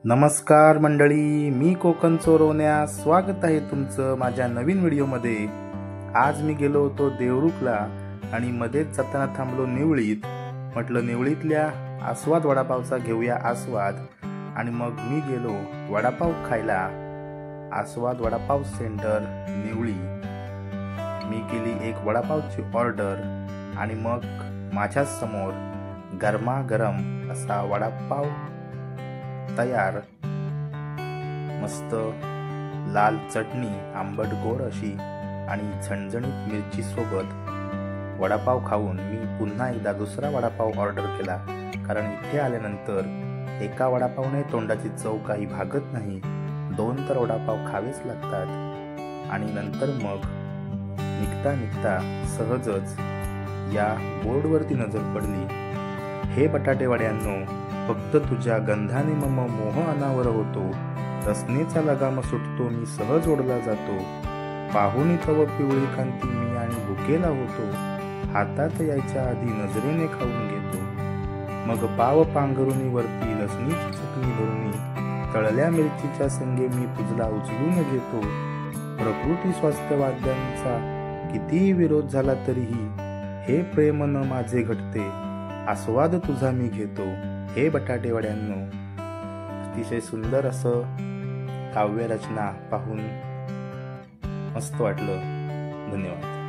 नमस्कार मंडळी, मी कोकण चोरवण्या स्वागत आहे तुमचं माझ्या नवीन व्हिडिओमध्ये। आज मी गेलो होतो देवरुखला आणि मध्येच जाताना थांबलो निवळीत। म्हटलं निवळीतल्या आस्वाद वडापावचा घेऊया आस्वाद आणि मग मी गेलो वडापाव खायला। आस्वाद वडापाव सेंटर निवळी। मी केली एक वडापावची ऑर्डर आणि मग माझ्या समोर गरमागरम असा वडापाव तयार। मस्त लाल चटणी, आंबट गोड अशी आणि झणझणीत मिरची सोबत वडापाव खाऊन मी पुन्हा एकदा दुसरा वडापाव ऑर्डर केला, कारण इथे आल्यानंतर एका वडापावने तोंडाची चव काही भागत नाही, 2 तर वडापाव खावेच लागतात। आणि नंतर मग निघता निघता सहजच या बोर्डवरती नजर पडली, हे बटाटेवड्यांनो, फक्त तुझ्या गंधाने मम मोह अनावर होतो, रसनेचा लगाम सुटतो मी सहज ओढला जातो, पाहुणी तव पिवळी कांती मी आणि भुकेला होतो, हातात यायच्या आधी नजरेने खाऊन घेतो, मग पाव पांघरुणी वरती लसणीची चटणी भरुनी, तळल्या मिरचीच्या संगे मी तुझला उचलून घेतो, प्रकृती स्वास्थ्य वाद्यांचा कितीही विरोध झाला तरीही हे प्रेम न माझे घटते, आस्वाद तुझा मी घेतो, हे बटाटेवड्यांनो। अतिशय सुंदर असं काव्य रचना पाहून मस्त वाटलं। धन्यवाद।